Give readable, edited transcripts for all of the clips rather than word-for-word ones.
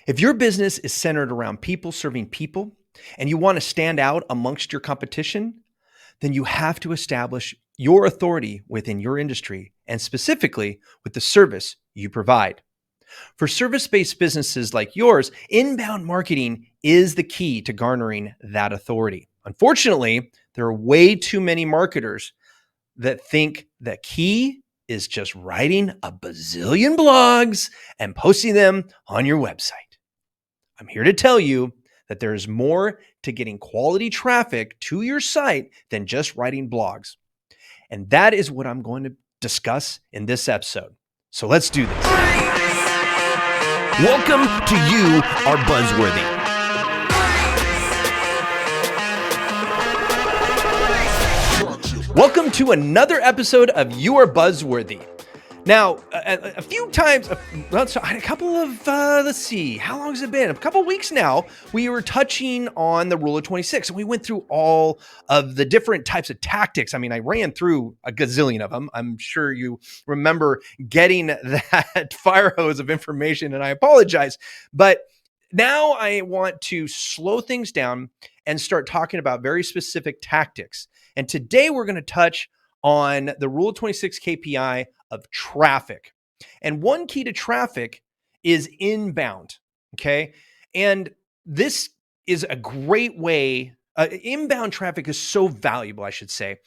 If your business is centered around people serving people and you want to stand out amongst your competition, then you have to establish your authority within your industry and specifically with the service you provide. For service-based businesses like yours, inbound marketing is the key to garnering that authority. Unfortunately, there are way too many marketers that think the key is just writing a bazillion blogs and posting them on your website. I'm here to tell you that there is more to getting quality traffic to your site than just writing blogs. And that is what I'm going to discuss in this episode. So let's do this. Welcome to You Are Buzzworthy. Welcome to another episode of You Are Buzzworthy. Now, a few times, a couple of, let's see, how long has it been? A couple of weeks now, we were touching on the rule of 26, and we went through all of the different types of tactics. I mean, I ran through a gazillion of them. I'm sure you remember getting that fire hose of information, and I apologize. But now I want to slow things down and start talking about very specific tactics. And today we're going to touch on the Rule of 26 KPI of traffic. And one key to traffic is inbound, okay? And this is a great way, inbound traffic is so valuable, I should say,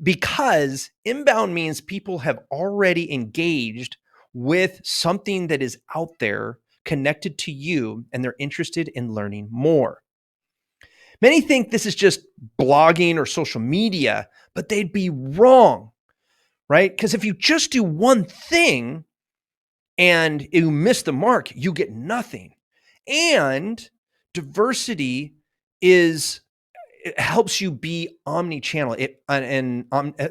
because inbound means people have already engaged with something that is out there connected to you and they're interested in learning more. Many think this is just blogging or social media, but they'd be wrong, right? Because if you just do one thing and you miss the mark, you get nothing. And diversity it helps you be omni-channel and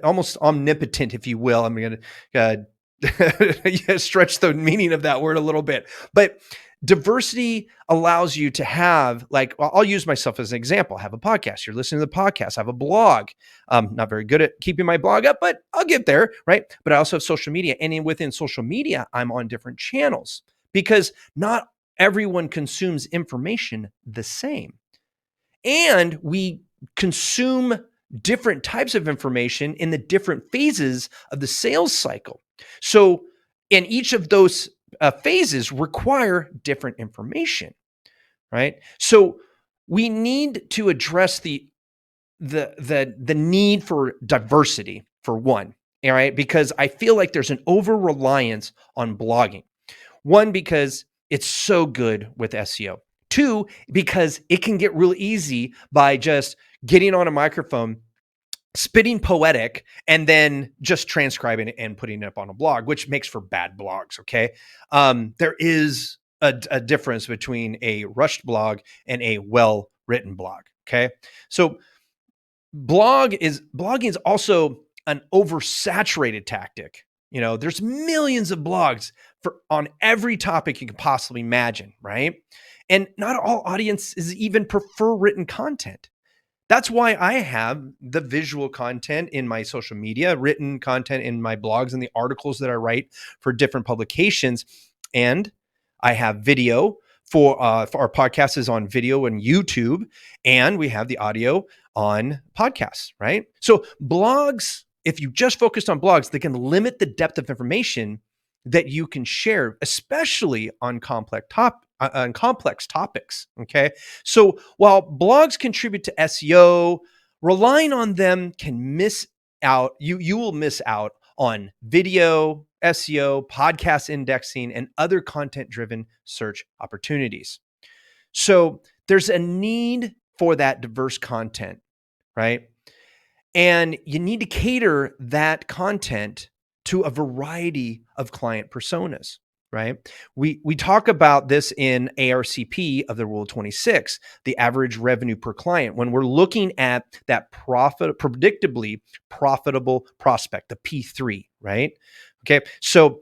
almost omnipotent, if you will. I'm going to stretch the meaning of that word a little bit, but diversity allows you to have, like, I'll use myself as an example. I have a podcast. You're listening to the podcast. I have a blog. I'm not very good at keeping my blog up, but I'll get there, right? But I also have social media. And within social media, I'm on different channels because not everyone consumes information the same. And we consume different types of information in the different phases of the sales cycle. So in each of those phases require different information, right? So we need to address the need for diversity, for one, all right? Because I feel like there's an over-reliance on blogging. One, because it's so good with SEO. Two, because it can get real easy by just getting on a microphone, spitting poetic, and then just transcribing it and putting it up on a blog, which makes for bad blogs, okay? There is a difference between a rushed blog and a well-written blog, okay? So blogging is also an oversaturated tactic. You know, there's millions of blogs on every topic you can possibly imagine, right? And not all audiences even prefer written content. That's why I have the visual content in my social media, written content in my blogs and the articles that I write for different publications. And I have video for our podcast is on video and YouTube, and we have the audio on podcasts, right? So blogs, if you just focused on blogs, they can limit the depth of information that you can share, especially on complex topics, okay? So while blogs contribute to SEO, relying on them can miss out, you will miss out on video, SEO, podcast indexing, and other content-driven search opportunities. So there's a need for that diverse content, right? And you need to cater that content to a variety of client personas, right? We talk about this in ARCP of the Rule of 26, the average revenue per client, when we're looking at that predictably profitable prospect, the P3, right? Okay, so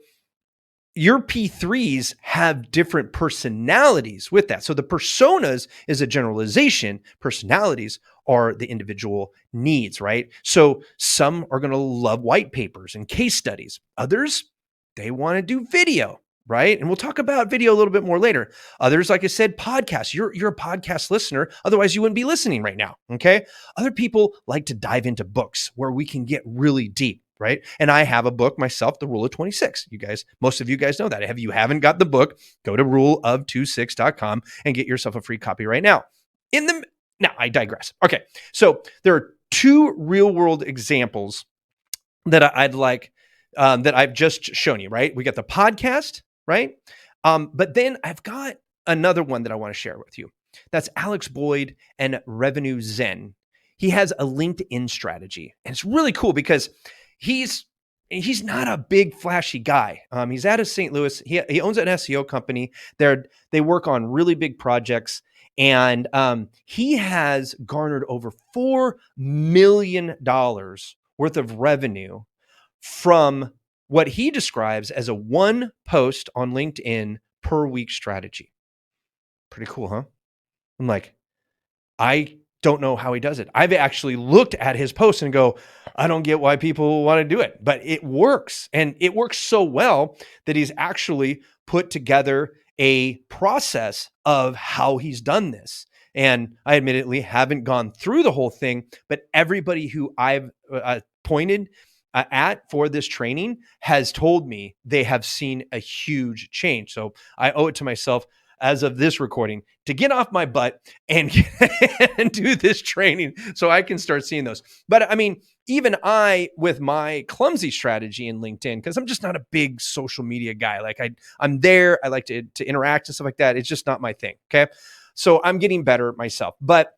your P3s have different personalities with that. So the personas is a generalization. Personalities are the individual needs, right? So some are going to love white papers and case studies. Others, they want to do video. right? And we'll talk about video a little bit more later. Others, like I said, podcasts. You're a podcast listener. Otherwise, you wouldn't be listening right now. Okay. Other people like to dive into books where we can get really deep, right? And I have a book myself, The Rule of 26. You guys, most of you guys know that. If you haven't got the book, go to ruleof26.com and get yourself a free copy right now. Now I digress. Okay. So there are two real world examples that I'd like that I've just shown you, right? We got the podcast, right? But then I've got another one that I want to share with you. That's Alex Boyd and Revenue Zen. He has a LinkedIn strategy, and it's really cool because he's not a big flashy guy. He's out of St. Louis. He owns an SEO company. They work on really big projects, and he has garnered over $4 million worth of revenue from what he describes as a one post on LinkedIn per week strategy. Pretty cool, huh? I'm like, I don't know how he does it. I've actually looked at his posts and go, I don't get why people want to do it, but it works. And it works so well that he's actually put together a process of how he's done this. And I admittedly haven't gone through the whole thing, but everybody who I've pointed at for this training has told me they have seen a huge change. So I owe it to myself as of this recording to get off my butt and, and do this training so I can start seeing those. But I mean, even I, with my clumsy strategy in LinkedIn, because I'm just not a big social media guy. Like I'm there. I like to interact and stuff like that. It's just not my thing. Okay. So I'm getting better myself. But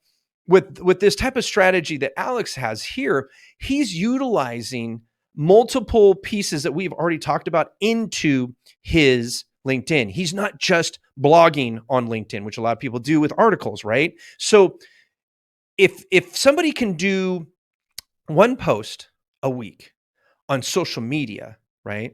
with this type of strategy that Alex has here, he's utilizing multiple pieces that we've already talked about into his LinkedIn. He's not just blogging on LinkedIn, which a lot of people do with articles, right? So if somebody can do one post a week on social media, right?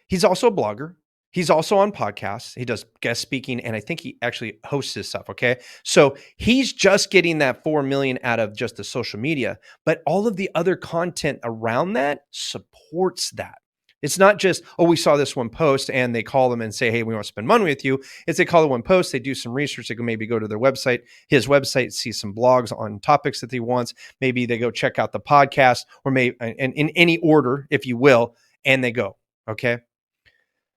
He's also a blogger. He's also on podcasts. He does guest speaking, and I think he actually hosts his stuff. Okay. So he's just getting that 4 million out of just the social media, but all of the other content around that supports that. It's not just, oh, we saw this one post and they call them and say, hey, we want to spend money with you. It's they call the one post, they do some research, they can maybe go to their website, his website, see some blogs on topics that he wants. Maybe they go check out the podcast or maybe in any order, if you will, and they go. Okay.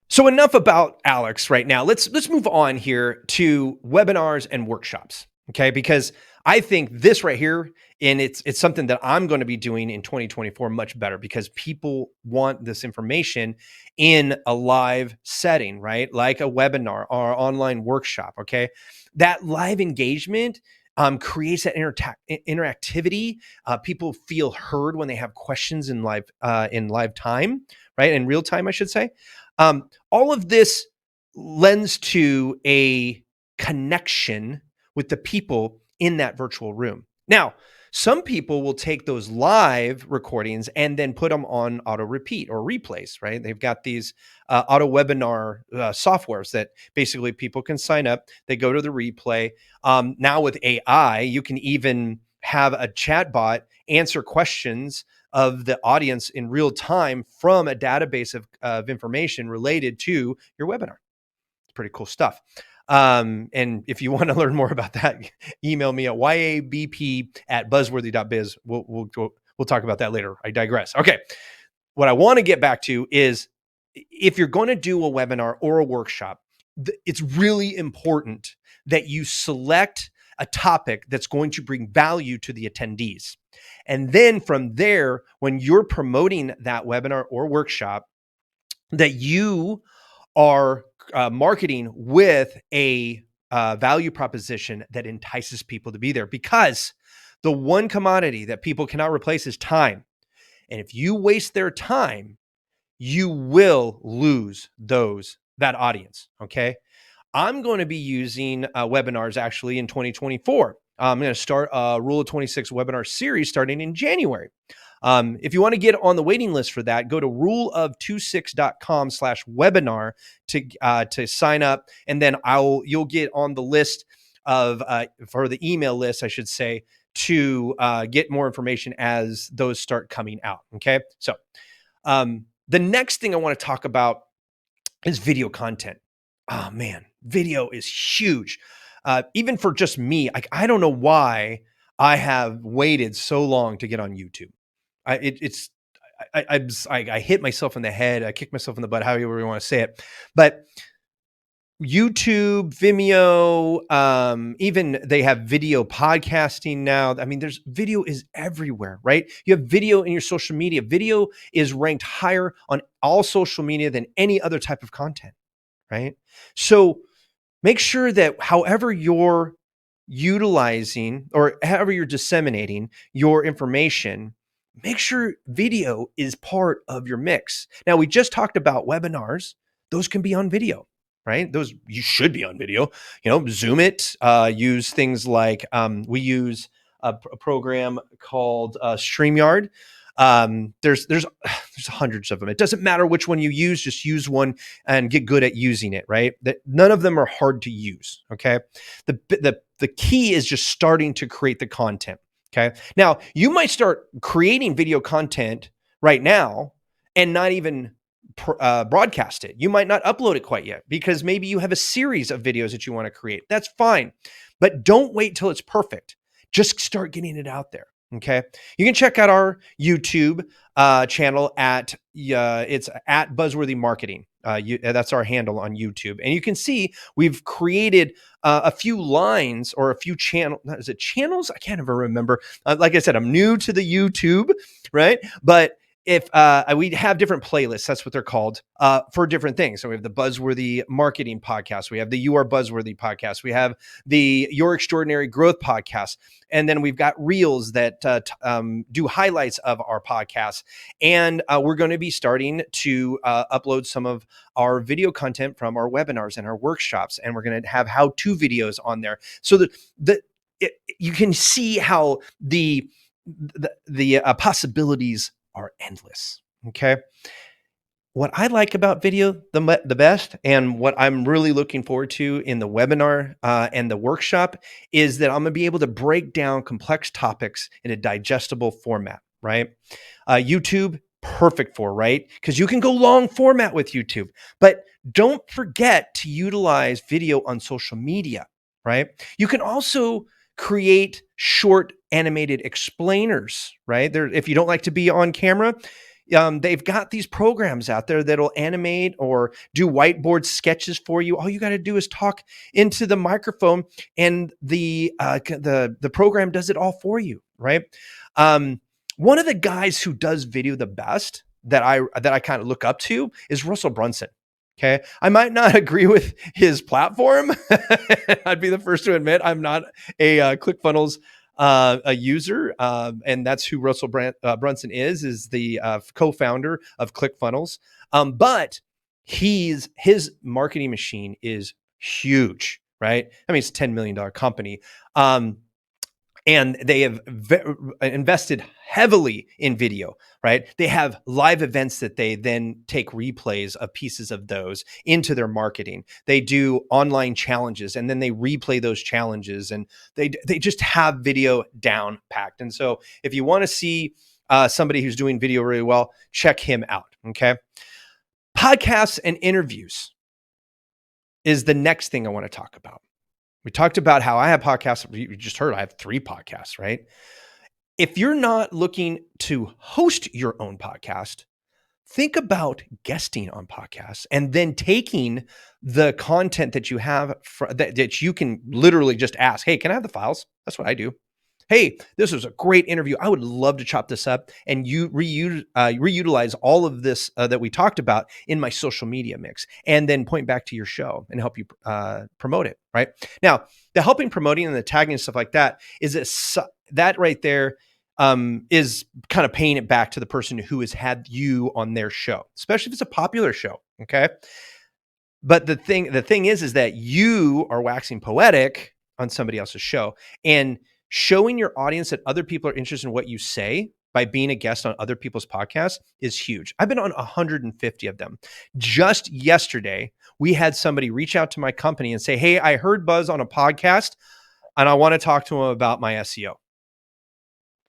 So enough about Alex right now. Let's move on here to webinars and workshops, okay? Because I think this right here, and it's something that I'm going to be doing in 2024 much better because people want this information in a live setting, right? Like a webinar or online workshop, okay? That live engagement creates that interactivity. People feel heard when they have questions in live time, right? In real time, I should say. All of this lends to a connection with the people in that virtual room. Now, some people will take those live recordings and then put them on auto repeat or replays, right? They've got these auto webinar softwares that basically people can sign up. They go to the replay. Now with AI, you can even have a chat bot answer questions of the audience in real time from a database of information related to your webinar. It's pretty cool stuff. And if you want to learn more about that, email me at yabp@buzzworthy.biz. We'll talk about that later. I digress. Okay. What I want to get back to is if you're going to do a webinar or a workshop, it's really important that you select a topic that's going to bring value to the attendees. And then from there, when you're promoting that webinar or workshop, that you are marketing with a value proposition that entices people to be there, because the one commodity that people cannot replace is time. And if you waste their time, you will lose that audience. Okay. I'm going to be using webinars actually in 2024. I'm going to start a Rule of 26 webinar series starting in January. If you want to get on the waiting list for that, go to ruleof26.com/webinar to sign up, and then you'll get on the list of for the email list, I should say, to get more information as those start coming out. Okay, so the next thing I want to talk about is video content. Oh man, video is huge. Even for just me, I don't know why I have waited so long to get on YouTube. It's I hit myself in the head. I kick myself in the butt, however you want to say it. But YouTube, Vimeo, even they have video podcasting now. I mean, there's video is everywhere, right? You have video in your social media. Video is ranked higher on all social media than any other type of content, right? So make sure that however you're utilizing or however you're disseminating your information, make sure video is part of your mix. Now, we just talked about webinars. Those can be on video, right? Those you should be on video. Zoom it. Use things like we use a program called StreamYard. There's hundreds of them. It doesn't matter which one you use, just use one and get good at using it, right? That none of them are hard to use. Okay. The key is just starting to create the content. Okay. Now you might start creating video content right now and not even broadcast it. You might not upload it quite yet because maybe you have a series of videos that you want to create. That's fine. But don't wait till it's perfect. Just start getting it out there. Okay. You can check out our YouTube channel it's at Buzzworthy Marketing. That's our handle on YouTube. And you can see we've created a few lines or a few is it channels? I can't ever remember. Like I said, I'm new to the YouTube, right? But if we have different playlists, that's what they're called, for different things. So we have the Buzzworthy Marketing podcast. We have the You Are Buzzworthy podcast. We have the Your Extraordinary Growth podcast. And then we've got reels that do highlights of our podcasts. And we're going to be starting to upload some of our video content from our webinars and our workshops. And we're going to have how-to videos on there so that you can see how the possibilities are endless. Okay. What I like about video the best, and what I'm really looking forward to in the webinar and the workshop, is that I'm gonna be able to break down complex topics in a digestible format, right? YouTube, perfect for, right? Because you can go long format with YouTube, but don't forget to utilize video on social media, right? You can also create short animated explainers, right? If you don't like to be on camera, they've got these programs out there that'll animate or do whiteboard sketches for you. All you got to do is talk into the microphone, and the program does it all for you, right? One of the guys who does video the best that I kind of look up to is Russell Brunson. Okay. I might not agree with his platform. I'd be the first to admit I'm not a ClickFunnels a user. And that's who Russell Brunson is the co-founder of ClickFunnels. But his marketing machine is huge, right? I mean, it's a $10 million company. And they have invested heavily in video, right? They have live events that they then take replays of pieces of those into their marketing. They do online challenges, and then they replay those challenges, and they just have video down packed. And so if you want to see somebody who's doing video really well, check him out, okay? Podcasts and interviews is the next thing I want to talk about. We talked about how I have podcasts. You just heard I have 3 podcasts, right? If you're not looking to host your own podcast, think about guesting on podcasts and then taking the content that you have that you can literally just ask, hey, can I have the files? That's what I do. Hey, this was a great interview. I would love to chop this up and you reutilize all of this that we talked about in my social media mix, and then point back to your show and help you promote it. Right now, the helping promoting and the tagging and stuff like that that right there is kind of paying it back to the person who has had you on their show, especially if it's a popular show. Okay. But the thing is that you are waxing poetic on somebody else's show, and showing your audience that other people are interested in what you say by being a guest on other people's podcasts is huge. I've been on 150 of them. Just yesterday, we had somebody reach out to my company and say, hey, I heard Buzz on a podcast and I want to talk to him about my SEO.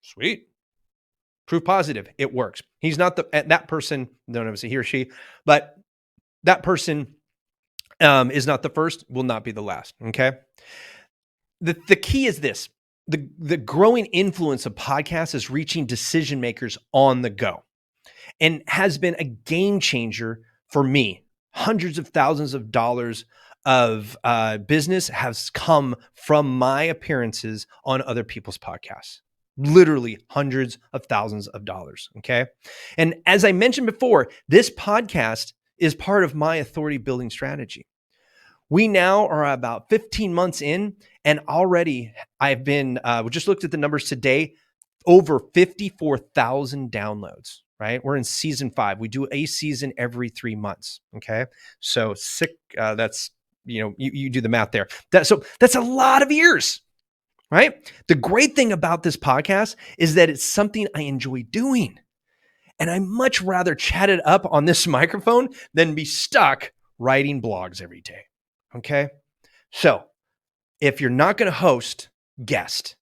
Sweet. Proof positive. It works. He's not that person, don't know if it's a he or she, but that person is not the first, will not be the last. Okay. The key is this: the growing influence of podcasts is reaching decision makers on the go, and has been a game changer for me. Hundreds of thousands of dollars of business has come from my appearances on other people's podcasts. Literally hundreds of thousands of dollars. Okay. And as I mentioned before, this podcast is part of my authority building strategy. We now are about 15 months in, and already I've been, we just looked at the numbers today, over 54,000 downloads, right? We're in season 5. We do a season every 3 months. Okay. So that's, you do the math there. So that's a lot of years, right? The great thing about this podcast is that it's something I enjoy doing. And I much rather chat it up on this microphone than be stuck writing blogs every day. Okay. So if you're not going to host, guest.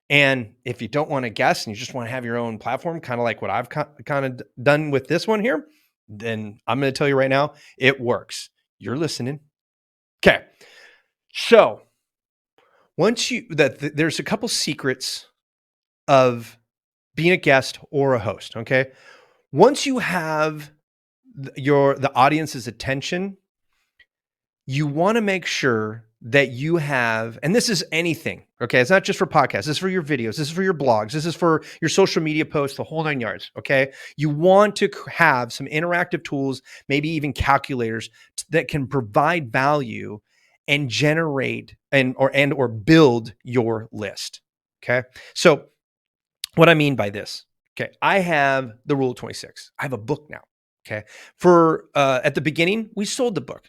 And if you don't want to guest and you just want to have your own platform, kind of like what I've kind of done with this one here, then I'm going to tell you right now, it works. You're listening. Okay. So there's a couple secrets of being a guest or a host. Okay. Once you have the audience's attention, you want to make sure that you have, and this is anything, okay? It's not just for podcasts. This is for your videos. This is for your blogs. This is for your social media posts, the whole 9 yards, okay? You want to have some interactive tools, maybe even calculators that can provide value and generate or build your list, okay? So what I mean by this, okay, I have the Rule of 26. I have a book now, okay? At the beginning, we sold the book.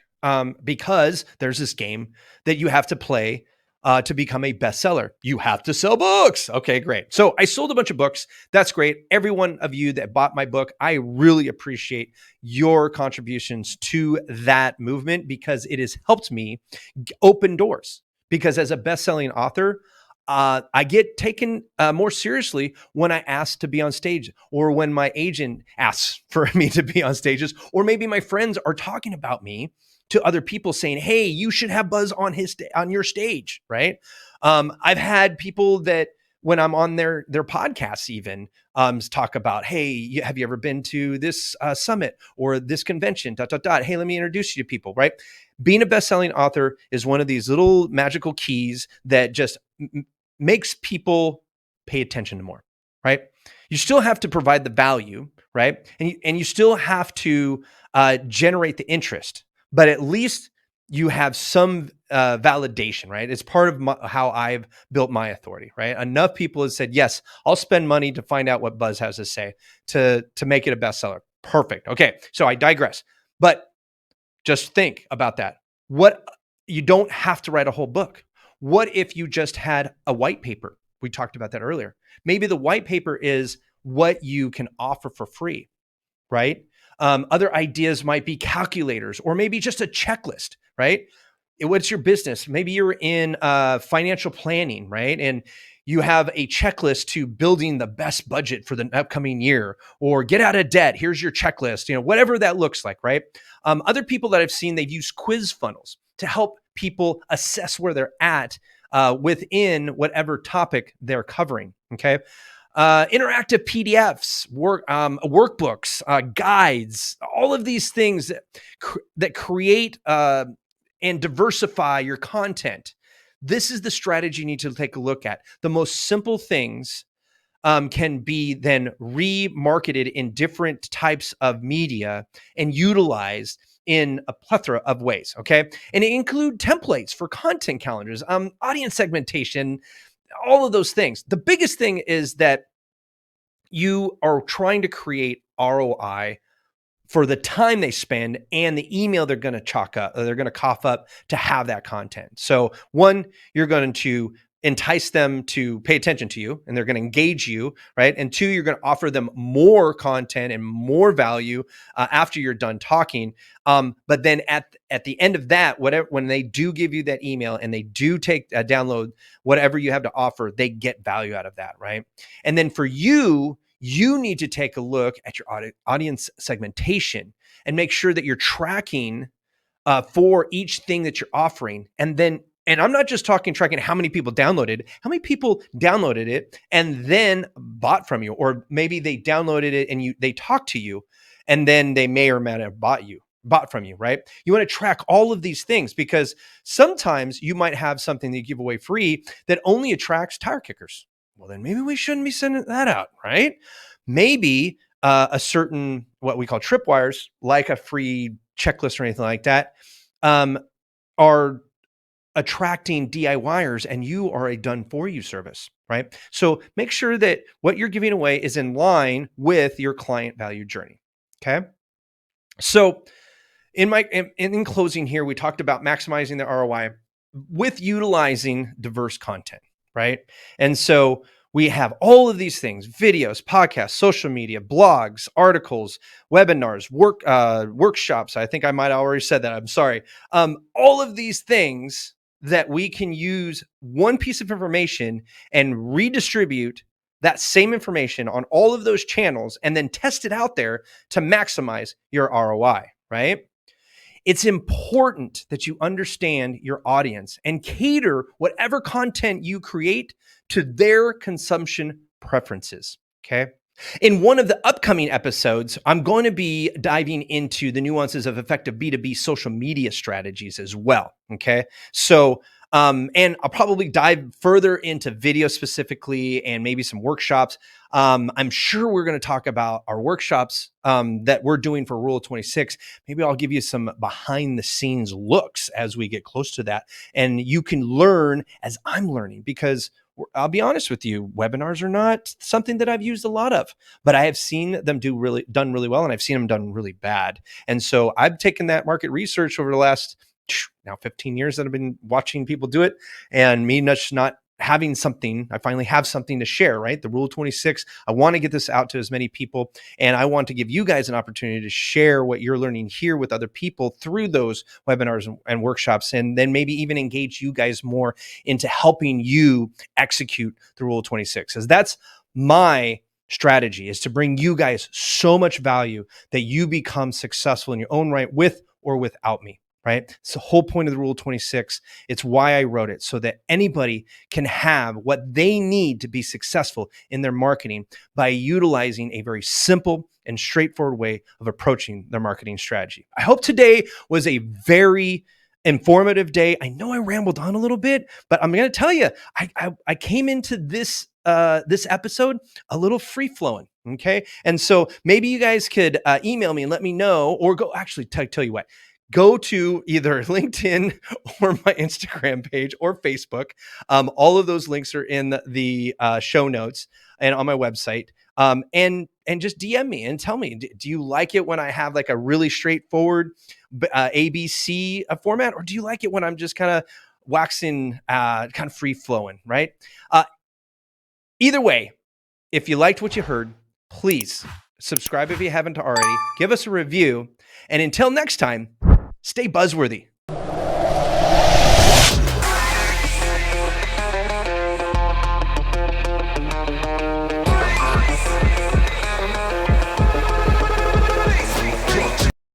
Because there's this game that you have to play to become a bestseller. You have to sell books. Okay, great. So I sold a bunch of books. That's great. Every one of you that bought my book, I really appreciate your contributions to that movement because it has helped me open doors. Because as a best-selling author, I get taken more seriously when I ask to be on stage, or when my agent asks for me to be on stages, or maybe my friends are talking about me to other people saying, hey, you should have Buzz on on your stage, right? I've had people that when I'm on their podcasts even talk about, hey, have you ever been to this summit or this convention, ... Hey, let me introduce you to people, right? Being a best-selling author is one of these little magical keys that just makes people pay attention to more, right? You still have to provide the value, right? And you still have to generate the interest, but at least you have some validation, right? It's part of how I've built my authority, right? Enough people have said, yes, I'll spend money to find out what Buzz has to say to make it a bestseller. Perfect. Okay, so I digress. But just think about that. You don't have to write a whole book. What if you just had a white paper? We talked about that earlier. Maybe the white paper is what you can offer for free, right? Other ideas might be calculators, or maybe just a checklist, right? What's your business? Maybe you're in financial planning, right? And you have a checklist to building the best budget for the upcoming year, or get out of debt. Here's your checklist, whatever that looks like, right? Other people that I've seen, they've used quiz funnels to help people assess where they're at within whatever topic they're covering, okay? Interactive PDFs, workbooks, guides, all of these things that create and diversify your content. This is the strategy you need to take a look at. The most simple things can be then remarketed in different types of media and utilized in a plethora of ways, okay? And it include templates for content calendars, audience segmentation, all of those things. The biggest thing is that you are trying to create ROI for the time they spend and the email they're going to cough up to have that content. So one, you're going to entice them to pay attention to you and they're going to engage you, right? And two, you're going to offer them more content and more value after you're done talking. But then at the end of that, when they do give you that email and they do download whatever you have to offer, they get value out of that, right? And then for you, you need to take a look at your audience segmentation and make sure that you're tracking for each thing that you're offering. And I'm not just tracking how many people downloaded, how many people downloaded it and then bought from you, or maybe they downloaded it and they talked to you and then they may or may not have bought from you, right? You want to track all of these things because sometimes you might have something that you give away free that only attracts tire kickers. Well, then maybe we shouldn't be sending that out, right? Maybe a certain, what we call tripwires, like a free checklist or anything like that, are attracting DIYers and you are a done for you service, right? So make sure that what you're giving away is in line with your client value journey. Okay. So in closing here, we talked about maximizing the ROI with utilizing diverse content, right? And so we have all of these things: videos, podcasts, social media, blogs, articles, webinars, workshops. I think I might have already said that. I'm sorry. All of these things that we can use one piece of information and redistribute that same information on all of those channels and then test it out there to maximize your ROI, right? It's important that you understand your audience and cater whatever content you create to their consumption preferences. Okay. In one of the upcoming episodes, I'm going to be diving into the nuances of effective B2B social media strategies as well. Okay. So, and I'll probably dive further into video specifically and maybe some workshops. I'm sure we're going to talk about our workshops that we're doing for Rule of 26. Maybe I'll give you some behind the scenes looks as we get close to that. And you can learn as I'm learning, because I'll be honest with you, webinars are not something that I've used a lot of, but I have seen them done really well, and I've seen them done really bad. And so I've taken that market research over the last now 15 years that I've been watching people do it, and me not having something, I finally have something to share, right? The Rule of 26, I want to get this out to as many people, and I want to give you guys an opportunity to share what you're learning here with other people through those webinars and workshops, and then maybe even engage you guys more into helping you execute the Rule of 26. Because that's my strategy, is to bring you guys so much value that you become successful in your own right, with or without me. Right? It's the whole point of the Rule of 26. It's why I wrote it, so that anybody can have what they need to be successful in their marketing by utilizing a very simple and straightforward way of approaching their marketing strategy. I hope today was a very informative day. I know I rambled on a little bit, but I'm going to tell you, I came into this episode a little free flowing. Okay. And so maybe you guys could email me and let me know, or go actually tell you what, go to either LinkedIn or my Instagram page or Facebook. All of those links are in the show notes and on my website. And just DM me and tell me, do you like it when I have like a really straightforward ABC format, or do you like it when I'm just kind of waxing, kind of free flowing, right? Either way, if you liked what you heard, please subscribe if you haven't already. Give us a review. And until next time, stay buzzworthy.